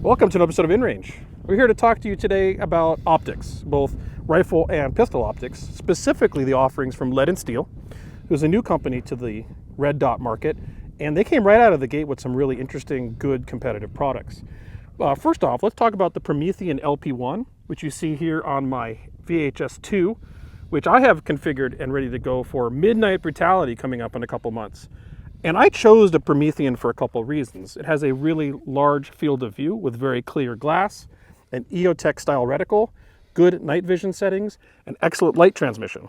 Welcome to an episode of InRange. We're here to talk to you today about optics, both rifle and pistol optics, specifically the offerings from Lead and Steel, who's a new company to the red dot market, and they came right out of the gate with some really interesting, good, competitive products. First off, let's talk about the Promethean LP1, which you see here on my VHS2, which I have configured and ready to go for midnight brutality coming up in a couple months. And I chose the Promethean for a couple of reasons. It has a really large field of view with very clear glass, an EOTech style reticle, good night vision settings, and excellent light transmission.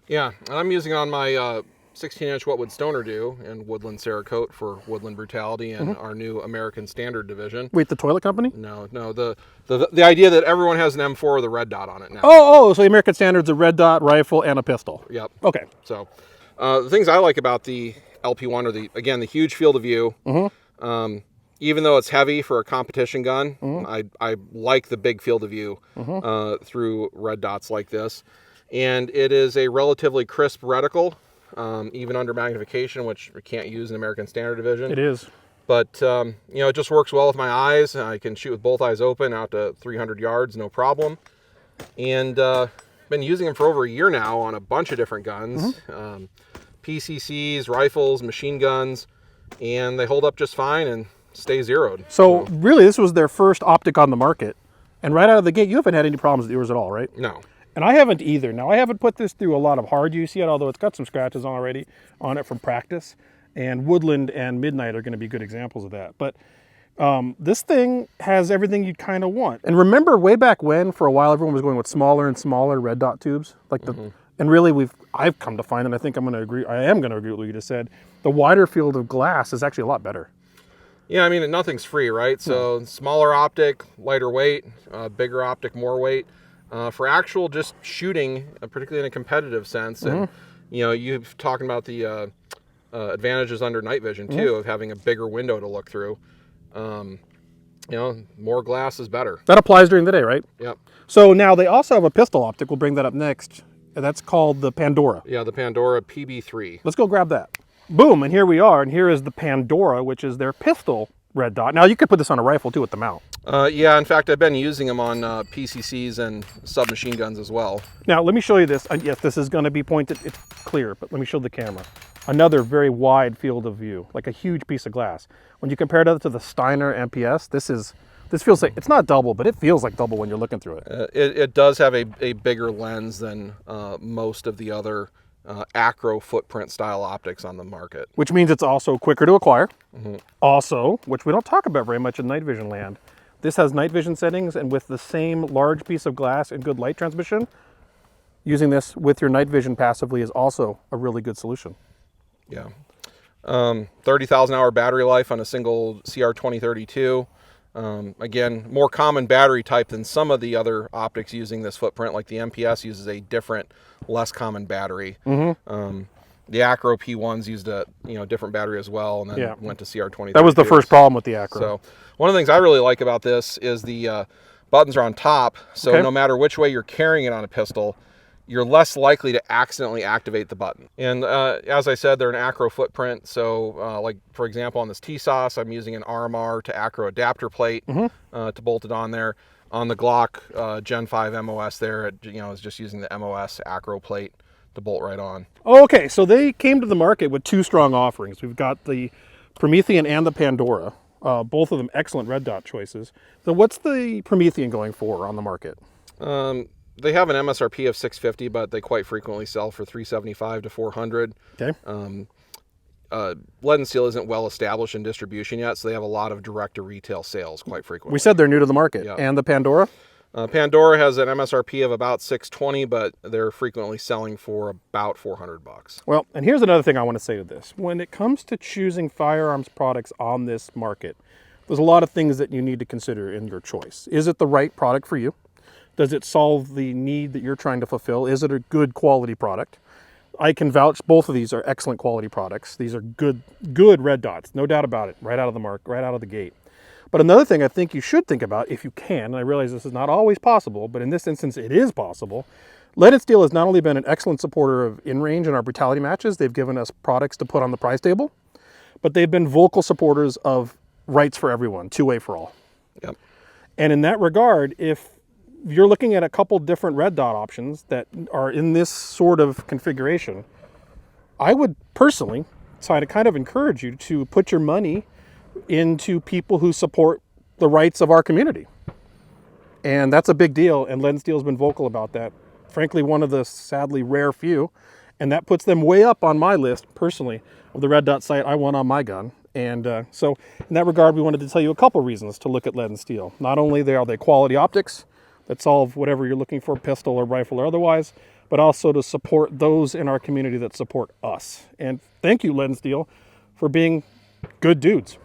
Yeah, and I'm using it on my 16-inch What Would Stoner Do in Woodland Cerakote for Woodland Brutality and our new American Standard division. Wait, the toilet company? No, the idea that everyone has an M4 with a red dot on it now. Oh, so the American Standard's a red dot rifle and a pistol. Yep. Okay. So the things I like about the LP1 are the huge field of view. Even though it's heavy for a competition gun, I like the big field of view through red dots like this. And it is a relatively crisp reticle, even under magnification, which we can't use in American Standard Division. It is. But, it just works well with my eyes. I can shoot with both eyes open out to 300 yards, no problem. And been using them for over a year now on a bunch of different guns. PCCs, rifles, machine guns, and they hold up just fine and stay zeroed. So really, this was their first optic on the market. And right out of the gate, you haven't had any problems with yours at all, right? No. And I haven't either. Now, I haven't put this through a lot of hard use yet, although it's got some scratches already on it from practice. And Woodland and Midnight are going to be good examples of that. But this thing has everything you kind of want. And remember way back when, for a while, everyone was going with smaller and smaller red dot tubes? Like and really, I've come to find, and I think I am going to agree with what you just said, the wider field of glass is actually a lot better. Yeah, I mean, nothing's free, right? So smaller optic, lighter weight, bigger optic, more weight. For actual just shooting, particularly in a competitive sense, and you've talking about the advantages under night vision too, of having a bigger window to look through. More glass is better. That applies during the day, right? Yep. So now they also have a pistol optic. We'll bring that up next. And that's called the Pandora. Yeah, the Pandora PB3. Let's go grab that. Boom, and here we are. And here is the Pandora, which is their pistol red dot. Now, you could put this on a rifle, too, with the mount. Yeah, in fact, I've been using them on PCCs and submachine guns as well. Now, let me show you this. Yes, this is going to be pointed. It's clear, but let me show the camera. Another very wide field of view, like a huge piece of glass. When you compare that to the Steiner MPS, this feels like, it's not double, but it feels like double when you're looking through it. It does have a bigger lens than most of the other acro footprint style optics on the market. Which means it's also quicker to acquire. Also, which we don't talk about very much in night vision land, this has night vision settings, and with the same large piece of glass and good light transmission, using this with your night vision passively is also a really good solution. Yeah. 30,000 hour battery life on a single CR2032. Again, more common battery type than some of the other optics using this footprint, like the MPS uses a different, less common battery. The Acro P1s used a different battery as well, and then went to CR2032. That was the first problem with the Acro. So one of the things I really like about this is the buttons are on top, so no matter which way you're carrying it on a pistol, you're less likely to accidentally activate the button. And as I said, they're an Acro footprint. So like, for example, on this TSOS, I'm using an RMR to Acro adapter plate to bolt it on there. On the Glock Gen 5 MOS there, is just using the MOS Acro plate to bolt right on. Okay, so they came to the market with two strong offerings. We've got the Promethean and the Pandora. Both of them excellent red dot choices. So what's the Promethean going for on the market? They have an MSRP of $650, but they quite frequently sell for $375 to $400. Okay. Lead and Steel isn't well established in distribution yet, so they have a lot of direct-to-retail sales quite frequently. We said they're new to the market. Yeah. And the Pandora? Pandora has an MSRP of about $620, but they're frequently selling for about $400. Well, and here's another thing I want to say to this. When it comes to choosing firearms products on this market, there's a lot of things that you need to consider in your choice. Is it the right product for you? Does it solve the need that you're trying to fulfill? Is it a good quality product? I can vouch both of these are excellent quality products. These are good red dots, no doubt about it, right out of the mark, right out of the gate. But another thing I think you should think about, if you can, and I realize this is not always possible, but in this instance it is possible, Lead and Steel has not only been an excellent supporter of InRange in our brutality matches, they've given us products to put on the prize table, but they've been vocal supporters of rights for everyone, two-way for all. Yep. And in that regard, if you're looking at a couple different red dot options that are in this sort of configuration, I would personally try to kind of encourage you to put your money into people who support the rights of our community. And that's a big deal, and Lead & Steel's been vocal about that. Frankly, one of the sadly rare few, and that puts them way up on my list, personally, of the red dot sight I want on my gun. And so in that regard, we wanted to tell you a couple reasons to look at Lead & Steel. Not only are they quality optics that solve whatever you're looking for, pistol or rifle or otherwise, but also to support those in our community that support us. And thank you, Lead & Steel, for being good dudes.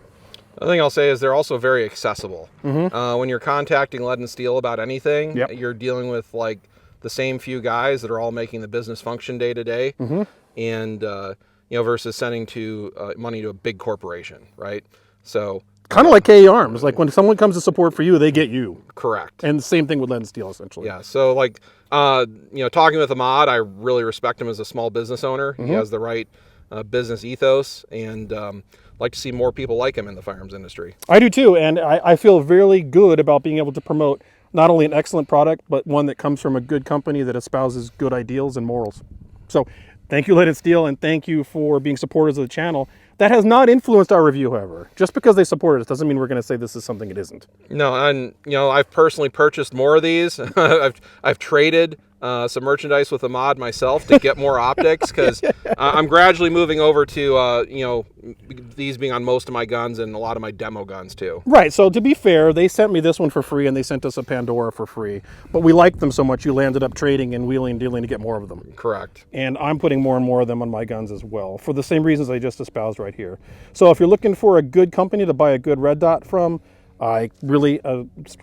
The thing I'll say is they're also very accessible. When you're contacting Lead & Steel about anything, you're dealing with like the same few guys that are all making the business function day to day, and versus sending money to a big corporation, right? So kind of like KE Arms, like when someone comes to support for you, they get you. Correct. And the same thing with Lead & Steel, essentially. Yeah. So like talking with Ahmad, I really respect him as a small business owner. He has the right business ethos, and like to see more people like him in the firearms industry. I do too, and I feel really good about being able to promote not only an excellent product, but one that comes from a good company that espouses good ideals and morals. So thank you, Lead & Steel, and thank you for being supporters of the channel. That has not influenced our review, however. Just because they support us doesn't mean we're going to say this is something it isn't. No, and I've personally purchased more of these. I've traded some merchandise with Ahmad myself to get more optics, because I'm gradually moving over to these being on most of my guns and a lot of my demo guns too. Right. So to be fair, they sent me this one for free and they sent us a Pandora for free, but we liked them so much you landed up trading and wheeling and dealing to get more of them. Correct. And I'm putting more and more of them on my guns as well, for the same reasons I just espoused right here. So if you're looking for a good company to buy a good red dot from, I really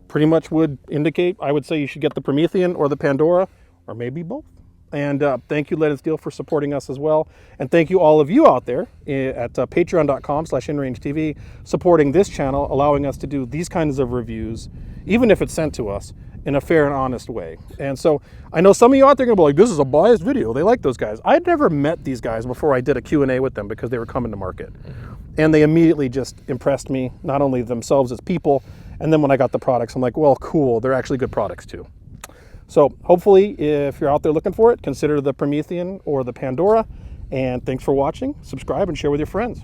pretty much would indicate, I would say you should get the Promethean or the Pandora, or maybe both. And thank you, Lead & Steel, for supporting us as well. And thank you all of you out there at patreon.com/InRangeTV supporting this channel, allowing us to do these kinds of reviews, even if it's sent to us, in a fair and honest way. And so I know some of you out there are going to be like, this is a biased video. They like those guys. I'd never met these guys before I did a Q&A with them because they were coming to market. And they immediately just impressed me, not only themselves as people, and then when I got the products, I'm like, well, cool. They're actually good products too. So hopefully, if you're out there looking for it, consider the Promethean or the Pandora. And thanks for watching. Subscribe and share with your friends.